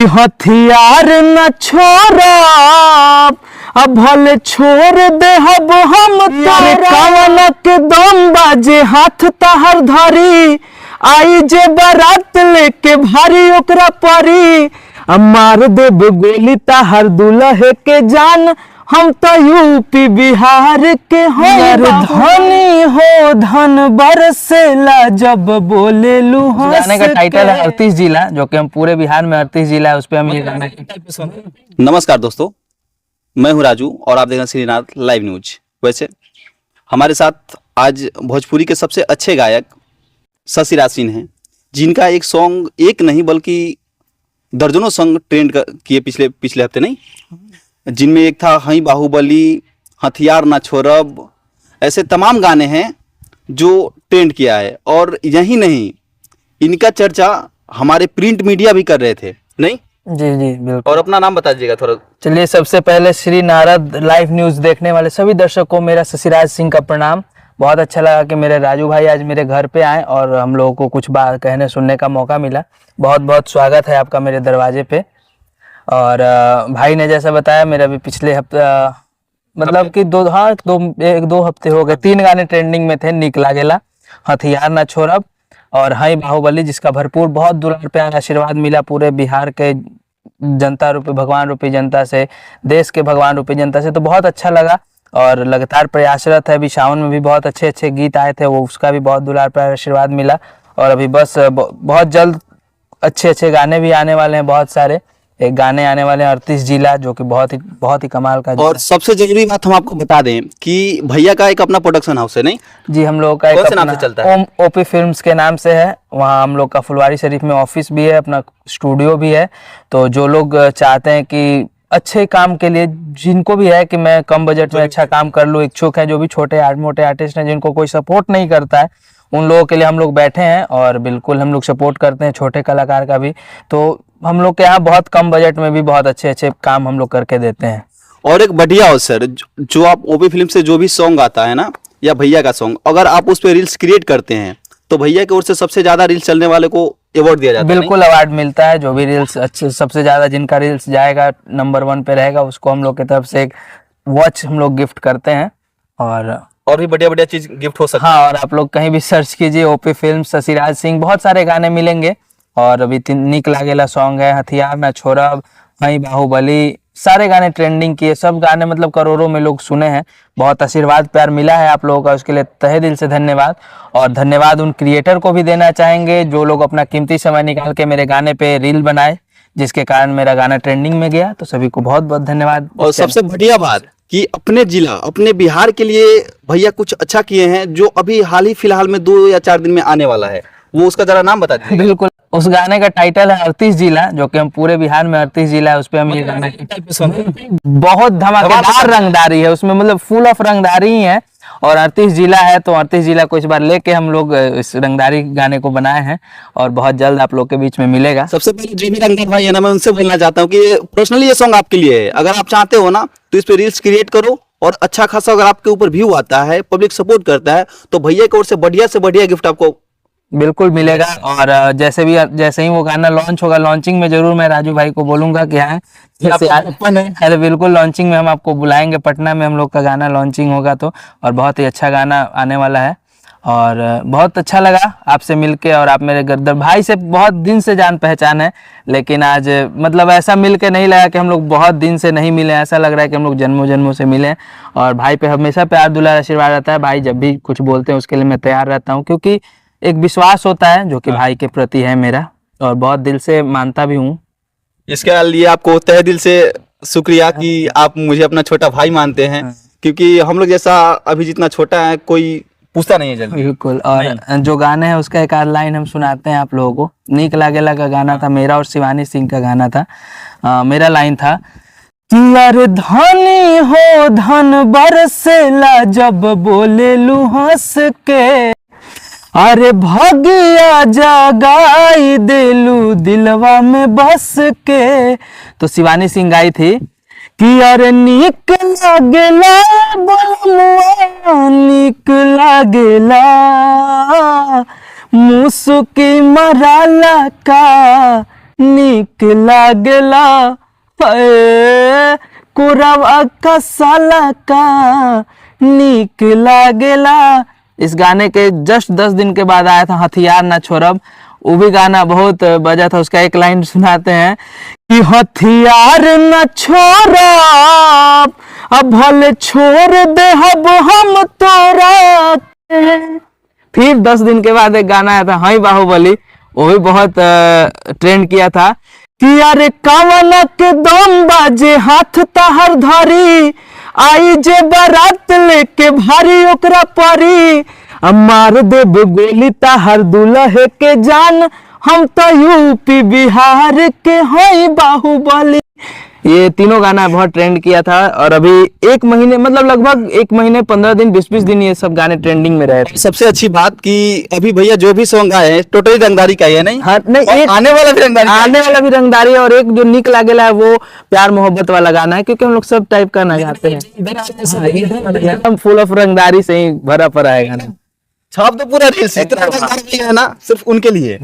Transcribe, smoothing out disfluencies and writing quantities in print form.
हथियार न छोड़ब अब भले छोड़ दे हब हम तोरा कवन के दम बाजे हाथ तहर धरी आई जे बारात लेके भारी ओकरा परी अब मार देब गोली तहर दुल्हे के जान हम तो यूपी बिहार के हैं धनी हो धन बरसेला जब बोले लू। गाने का टाइटल है 38 जिला, जो कि हम पूरे बिहार में 38 जिला है उस पे हम ये गाना। नमस्कार दोस्तों, मैं हूं राजू और आप देख रहे हैं श्रीनाथ लाइव न्यूज। वैसे हमारे साथ आज भोजपुरी के सबसे अच्छे गायक शशि राज सिंह हैं, जिनका एक सॉन्ग एक नहीं बल्कि दर्जनों सॉन्ग ट्रेंड किए पिछले हफ्ते नहीं, जिनमें एक था हई बाहुबली, हथियार ना छोड़ब, ऐसे तमाम गाने हैं जो ट्रेंड किया है। और यही नहीं, इनका चर्चा हमारे प्रिंट मीडिया भी कर रहे थे नहीं। जी जी बिल्कुल। और अपना नाम बता दीजिएगा थोड़ा। चलिए, सबसे पहले श्री नारद लाइव न्यूज देखने वाले सभी दर्शकों को मेरा शशिराज सिंह का प्रणाम। बहुत अच्छा लगा कि मेरे राजू भाई आज मेरे घर पे आए और हम लोगों को कुछ बात कहने सुनने का मौका मिला। बहुत बहुत स्वागत है आपका मेरे दरवाजे पे। और भाई ने जैसा बताया, मेरा भी पिछले हफ्ते मतलब कि एक दो हफ्ते हो गए, 3 गाने ट्रेंडिंग में थे। निक लागेला, हथियार ना छोड़ब और हई बाहुबली, जिसका भरपूर बहुत दुलार प्यार आशीर्वाद मिला पूरे बिहार के जनता रूपी भगवान रूपी जनता से, देश के भगवान रूपी जनता से। तो बहुत अच्छा लगा और लगातार प्रयासरत है। अभी सावन में भी बहुत अच्छे अच्छे गीत आए थे, वो उसका भी बहुत दुलार प्यार आशीर्वाद मिला। और अभी बस बहुत जल्द अच्छे अच्छे गाने भी आने वाले हैं, बहुत सारे एक गाने आने वाले हैं 38 जिला, जो कि बहुत ही कमाल का। और सबसे जरूरी बात हम आपको बता दें कि भैया का एक अपना प्रोडक्शन हाउस है नहीं जी, हम लोग का एक कौन से नाम से चलता है? ओपी फिल्म्स के नाम से है। वहाँ हम लोग का फुलवारी शरीफ में ऑफिस भी है, अपना स्टूडियो भी है। तो जो लोग चाहते हैं कि अच्छे काम के लिए, जिनको भी है कि मैं कम बजट में अच्छा काम कर लूँ, इच्छुक है, जो भी छोटे मोटे आर्टिस्ट हैं जिनको कोई सपोर्ट नहीं करता है, उन लोगों के लिए हम लोग बैठे हैं और बिल्कुल हम लोग सपोर्ट करते हैं छोटे कलाकार का भी। तो हम लोग के यहाँ बहुत कम बजट में भी बहुत अच्छे अच्छे काम हम लोग करके देते हैं। और एक बढ़िया हो सर, जो आप ओपी फिल्म से जो भी सॉन्ग आता है ना, या भैया का सॉन्ग, अगर आप उस पर रील्स क्रिएट करते हैं तो भैया की ओर से सबसे ज्यादा रील्स चलने वाले को अवार्ड दिया जाता है। बिल्कुल, अवार्ड मिलता है। जो भी रील्स अच्छे, सबसे ज्यादा जिनका रील्स जाएगा नंबर 1 पे रहेगा, उसको हम लोग की तरफ से एक वॉच हम लोग गिफ्ट करते हैं। और भी बढ़िया बढ़िया चीज गिफ्ट हो सकता है। हाँ, और आप लोग कहीं भी सर्च कीजिए ओपी फिल्म शशिराज सिंह, बहुत सारे गाने मिलेंगे। और अभी निक लागेला सॉन्ग है, हथियार ना छोड़ब, हई बाहुबली, सारे गाने ट्रेंडिंग किए। सब गाने मतलब करोड़ों में लोग सुने हैं। बहुत आशीर्वाद प्यार मिला है आप लोगों का, उसके लिए तहे दिल से धन्यवाद। और धन्यवाद उन क्रिएटर को भी देना चाहेंगे जो लोग अपना कीमती समय निकाल के मेरे गाने पे रील बनाए, जिसके कारण मेरा गाना ट्रेंडिंग में गया। तो सभी को बहुत बहुत धन्यवाद। और सबसे बढ़िया बात कि अपने जिला, अपने बिहार के लिए भैया कुछ अच्छा किए हैं, जो अभी हाल ही फिलहाल में 2 या 4 दिन में आने वाला है। वो उसका जरा नाम बता दीजिए। बिल्कुल, उस गाने का टाइटल है 38 जिला, जो कि हम पूरे बिहार में 38 जिला है उस पे हम ये गाना। बहुत धमाकेदार रंगदारी है उसमें, मतलब फुल ऑफ रंगदारी ही है। और 38 जिला है, तो 38 जिला को इस बार लेके हम लोग इस रंगदारी गाने को बनाए हैं और बहुत जल्द आप लोग के बीच में मिलेगा। सबसे पहले जो भी रंगदार भाई है ना, मैं उनसे बोलना चाहता हूँ कि पर्सनली ये सॉन्ग आपके लिए है। अगर आप चाहते हो ना तो इस पे रील्स क्रिएट करो, और अच्छा खासा अगर आपके ऊपर व्यू आता है, पब्लिक सपोर्ट करता है, तो भैया की ओर से बढ़िया गिफ्ट आपको बिल्कुल मिलेगा। और जैसे ही वो गाना लॉन्च होगा, लॉन्चिंग में जरूर मैं राजू भाई को बोलूंगा कि हाँ, अरे बिल्कुल, लॉन्चिंग में हम आपको बुलाएंगे। पटना में हम लोग का गाना लॉन्चिंग होगा तो, और बहुत ही अच्छा गाना आने वाला है। और बहुत अच्छा लगा आपसे मिलके। और आप मेरे गर्दर भाई से बहुत दिन से जान पहचान है, लेकिन आज मतलब ऐसा मिलके नहीं लगा कि हम लोग बहुत दिन से नहीं मिले। ऐसा लग रहा है कि हम लोग जन्मों से मिले। और भाई पे हमेशा प्यार दुलार आशीर्वाद रहता है। भाई जब भी कुछ बोलते हैं उसके लिए मैं तैयार रहता हूँ, क्योंकि एक विश्वास होता है जो कि भाई के प्रति है मेरा, और बहुत दिल से मानता भी हूँ। इसके लिए आपको तहे दिल से शुक्रिया कि आप मुझे अपना छोटा भाई मानते हैं, क्योंकि हम लोग जैसा अभी जितना छोटा है कोई पूछता नहीं है जल्दी। बिल्कुल। और जो गाने हैं उसका एक आध लाइन हम सुनाते हैं आप लोगों को। निक लागेला का गाना था, मेरा और शिवानी सिंह का गाना था। मेरा लाइन था कि यार धनी हो धन बरसेला जब बोले लू हंस के, अरे भगिया जगाई देलू दिलवा में बस के। तो शिवानी सिंह गाई थी कि अरे निक लागेला बलमुआ, निक लागेला मुसुकी मराला का नीक लागेला कोरावा का साला का नीक लागेला। इस गाने के जस्ट 10 दिन के बाद आया था हथियार ना छोड़ब, वो भी गाना बहुत बजा था। उसका एक लाइन सुनाते हैं कि हथियार न छोड़ब अब भले छोड़ दे हम तोरा। फिर 10 दिन के बाद एक गाना आया था हाई बाहुबली, वो भी बहुत ट्रेंड किया था कि अरे कावना के दम बाजे हाथ ताहर धारी आई जे बारात लेके भारी ओकरा पारी मार देब गोली ताहर दुल्हे के जान हम तो यूपी बिहार के होई बाहुबली। ये तीनों गाना बहुत ट्रेंड किया था और अभी एक महीने मतलब लगभग 1 महीने 15 दिन 20-20 दिन ये सब गाने ट्रेंडिंग में रहे थे। सबसे अच्छी बात कि अभी भैया जो भी सॉन्ग आए हैं टोटली रंगदारी का ही है, नहीं? हाँ, नहीं, और एक आने वाला भी रंगदारी का है। आने वाला भी रंगदारी है और एक जो निक लागेला है वो प्यार मोहब्बत वाला गाना है, क्योंकि हम लोग सब टाइप का ना गाते हैं। हम फुल ऑफ रंगदारी से ही भरा पड़ा है गाना। छाप तो पूरा रील्स इतना रंगदारी है ना, सिर्फ उनके लिए।